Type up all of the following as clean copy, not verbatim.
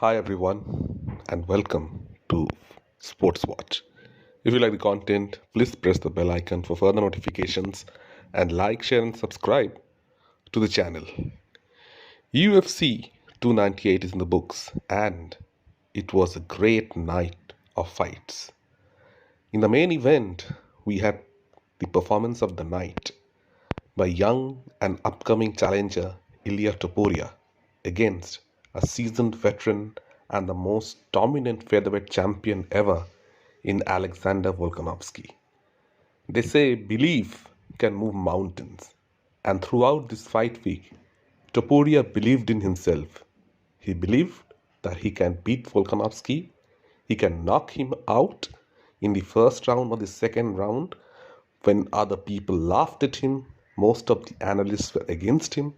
Hi everyone and welcome to Sports Watch. If you like the content, please press the bell icon for further notifications and like, share and subscribe to the channel. UFC 298 is in the books and it was a great night of fights. In the main event, we had the performance of the night by young and upcoming challenger Ilia Topuria against a seasoned veteran and the most dominant featherweight champion ever in Alexander Volkanovski. They say belief can move mountains, and throughout this fight week, Topuria believed in himself. He believed that he can beat Volkanovski, he can knock him out in the first round or the second round when other people laughed at him. Most of the analysts were against him,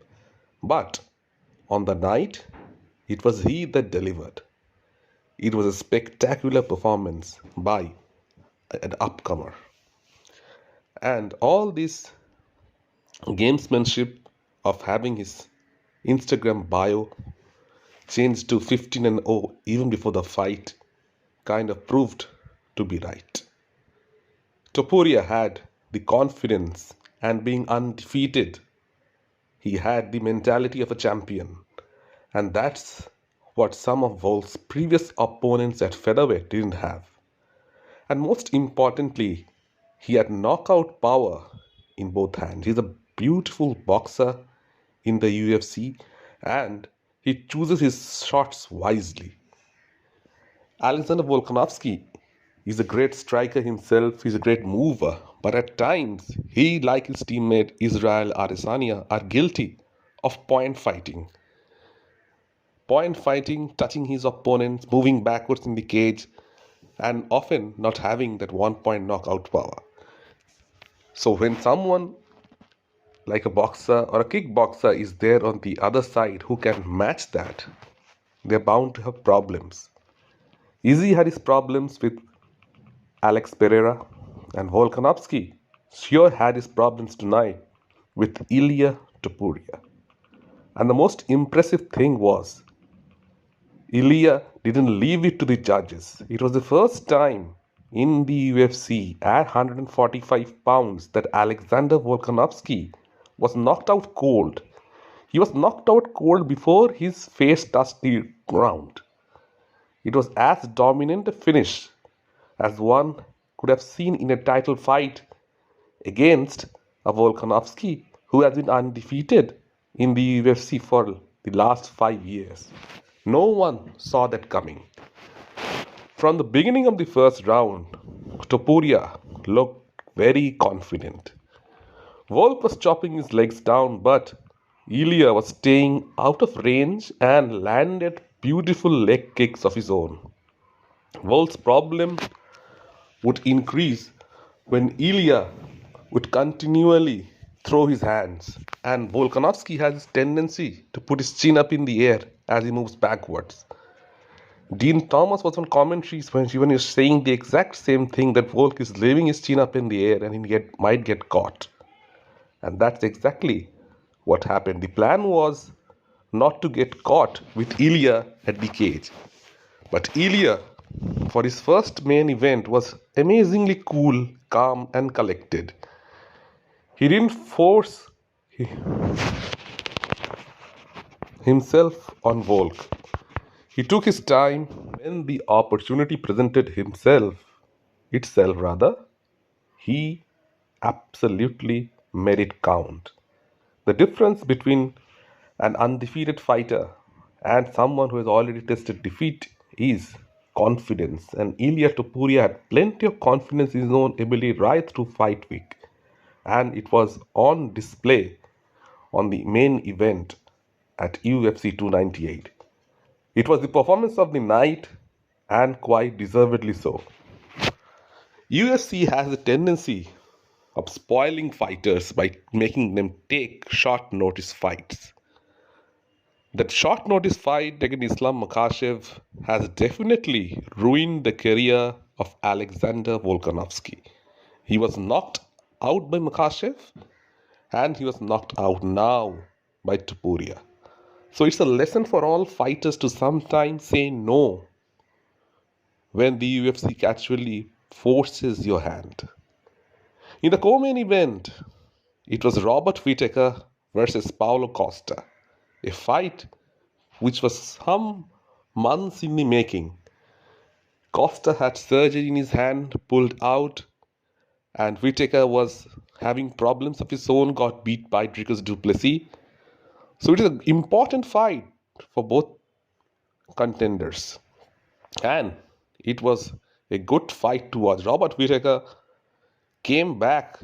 but on the night, it was he that delivered. It was a spectacular performance by an upcomer. And all this gamesmanship of having his Instagram bio changed to 15-0 even before the fight kind of proved to be right. Topuria had the confidence and being undefeated, he had the mentality of a champion. And that's what some of Volk's previous opponents at featherweight didn't have. And most importantly, he had knockout power in both hands. He's a beautiful boxer in the UFC and he chooses his shots wisely. Alexander Volkanovski is a great striker himself, he's a great mover, but at times he, like his teammate Israel Adesanya, are guilty of point fighting. Point fighting, touching his opponents, moving backwards in the cage, and often not having that 1 point knockout power. So when someone like a boxer or a kickboxer is there on the other side who can match that, they're bound to have problems. Izzy had his problems with Alex Pereira, and Volkanovski sure had his problems tonight with Ilia Topuria. And the most impressive thing was, Ilia didn't leave it to the judges. It was the first time in the UFC at 145 pounds that Alexander Volkanovski was knocked out cold. He was knocked out cold before his face touched the ground. It was as dominant a finish as one could have seen in a title fight against a Volkanovski who has been undefeated in the UFC for the last 5 years. No one saw that coming. From the beginning of the first round, Topuria looked very confident. Volk was chopping his legs down, but Ilia was staying out of range and landed beautiful leg kicks of his own. Volk's problem would increase when Ilia would continually throw his hands, and Volkanovski has this tendency to put his chin up in the air as he moves backwards. Dean Thomas was on commentaries when he was saying the exact same thing, that Volk is leaving his chin up in the air and he might get caught. And that's exactly what happened. The plan was not to get caught with Ilia at the cage. But Ilia, for his first main event, was amazingly cool, calm and collected. He didn't force himself on Volk. He took his time. When the opportunity presented itself, he absolutely made it count. The difference between an undefeated fighter and someone who has already tasted defeat is confidence. And Ilia Topuria had plenty of confidence in his own ability right through fight week. And it was on display on the main event at UFC 298. It was the performance of the night, and quite deservedly so. UFC has a tendency of spoiling fighters by making them take short notice fights. That short notice fight against Islam Makhachev has definitely ruined the career of Alexander Volkanovski. He was knocked out by Makhachev and he was knocked out now by Topuria. So it's a lesson for all fighters to sometimes say no when the UFC casually forces your hand. In the co-main event, it was Robert Whittaker versus Paulo Costa, a fight which was some months in the making. Costa had surgery in his hand pulled out, and Whittaker was having problems of his own, got beat by Dricus du Plessis. So it is an important fight for both contenders. And it was a good fight to watch. Robert Whittaker came back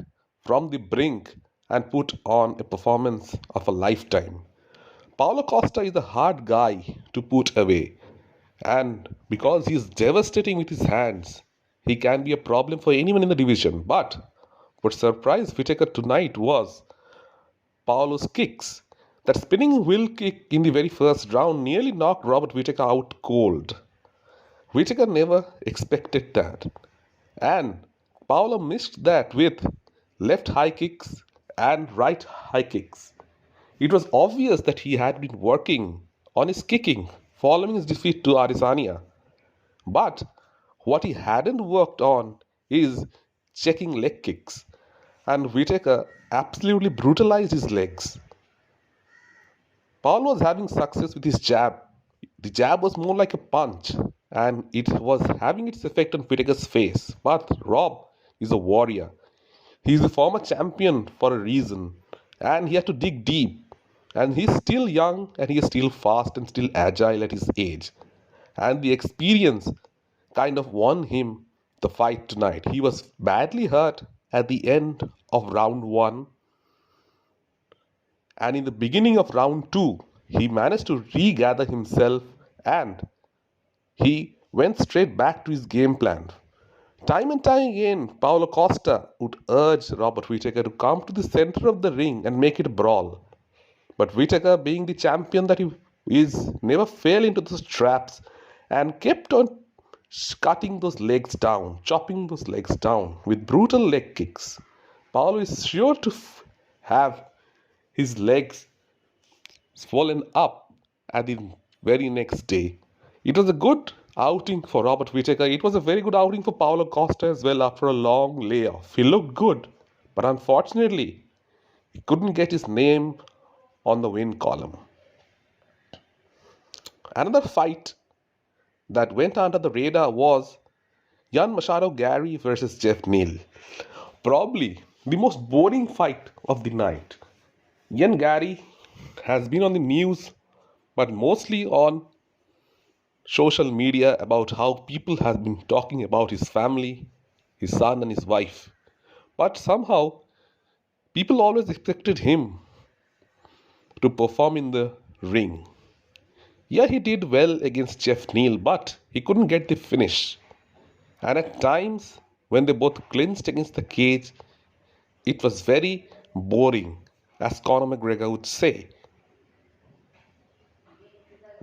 from the brink and put on a performance of a lifetime. Paulo Costa is a hard guy to put away. And because he is devastating with his hands, he can be a problem for anyone in the division. But what surprised Whittaker tonight was Paulo's kicks. That spinning wheel kick in the very first round nearly knocked Robert Whittaker out cold. Whittaker never expected that. And Paulo missed that with left high kicks and right high kicks. It was obvious that he had been working on his kicking following his defeat to Adesanya. But what he hadn't worked on is checking leg kicks. And Whittaker absolutely brutalized his legs. Paul was having success with his jab. The jab was more like a punch, and it was having its effect on Whittaker's face. But Rob is a warrior. He is a former champion for a reason, and he had to dig deep. And he's still young, and he is still fast and still agile at his age. And the experience kind of won him the fight tonight. He was badly hurt at the end of round 1. And in the beginning of round 2, he managed to regather himself and he went straight back to his game plan. Time and time again, Paulo Costa would urge Robert Whittaker to come to the center of the ring and make it a brawl. But Whittaker, being the champion that he is, never fell into those traps and kept on cutting those legs down, chopping those legs down with brutal leg kicks. Paulo is sure to have his legs swollen up at the very next day. It was a good outing for Robert Whittaker. It was a very good outing for Paulo Costa as well after a long layoff. He looked good, but unfortunately, he couldn't get his name on the win column. Another fight that went under the radar was Ian Garry versus Geoff Neal. Probably the most boring fight of the night. Ian Garry has been on the news, but mostly on social media about how people have been talking about his family, his son and his wife. But somehow, people always expected him to perform in the ring. Yeah, he did well against Geoff Neal, but he couldn't get the finish. And at times, when they both clinched against the cage, it was very boring, as Conor McGregor would say.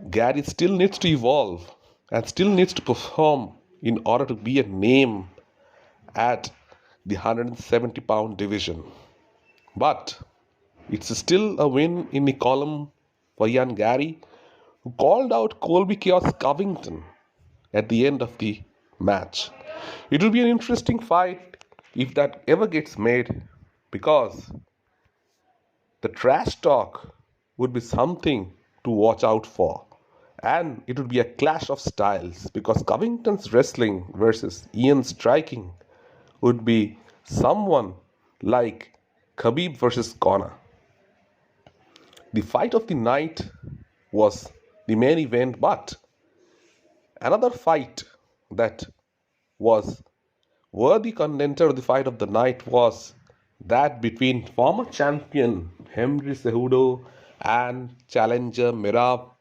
Garry still needs to evolve and still needs to perform in order to be a name at the 170-pound division. But it's still a win in the column for Ian Garry, who called out Colby Chaos Covington at the end of the match. It will be an interesting fight if that ever gets made, because the trash talk would be something to watch out for. And it would be a clash of styles, because Covington's wrestling versus Ian's striking would be someone like Khabib versus Conor. The fight of the night was the main event, but another fight that was worthy contender of the fight of the night was that between former champion Henry Cejudo and challenger Merab.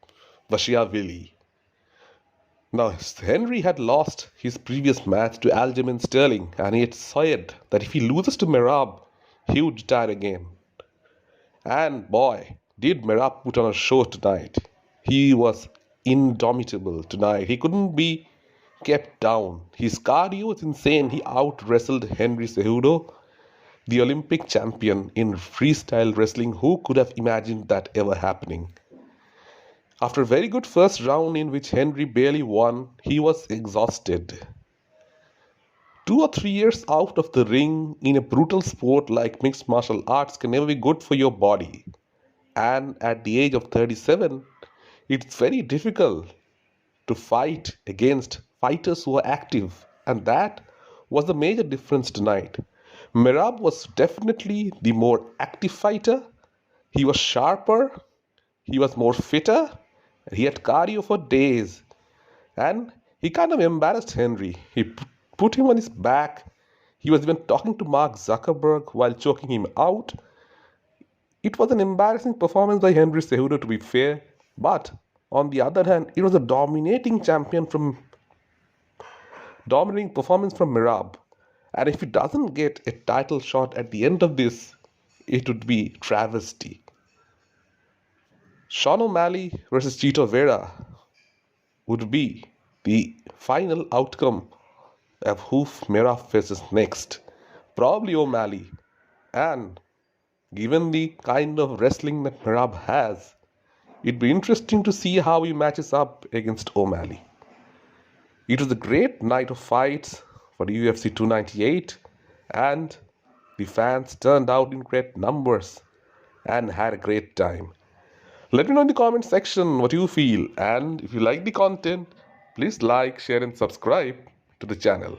Now, Henry had lost his previous match to Aljamain Sterling, and he had said that if he loses to Merab, he would retire again. And boy, did Merab put on a show tonight. He was indomitable tonight. He couldn't be kept down. His cardio was insane. He out-wrestled Henry Cejudo, the Olympic champion in freestyle wrestling. Who could have imagined that ever happening? After a very good first round in which Henry barely won, he was exhausted. 2 or 3 years out of the ring in a brutal sport like mixed martial arts can never be good for your body. And at the age of 37, it's very difficult to fight against fighters who are active. And that was the major difference tonight. Merab was definitely the more active fighter. He was sharper, he was more fitter, he had cardio for days. And he kind of embarrassed Henry. He put him on his back. He was even talking to Mark Zuckerberg while choking him out. It was an embarrassing performance by Henry Cejudo, to be fair, but on the other hand, it was a dominating performance from Merab. And if he doesn't get a title shot at the end of this, it would be travesty. Sean O'Malley versus Chito Vera would be the final outcome of who Merab faces next. Probably O'Malley. And given the kind of wrestling that Merab has, it'd be interesting to see how he matches up against O'Malley. It was a great night of fights for the UFC 298, and the fans turned out in great numbers and had a great time. Let me know in the comment section what you feel, and if you like the content, please like, share and subscribe to the channel.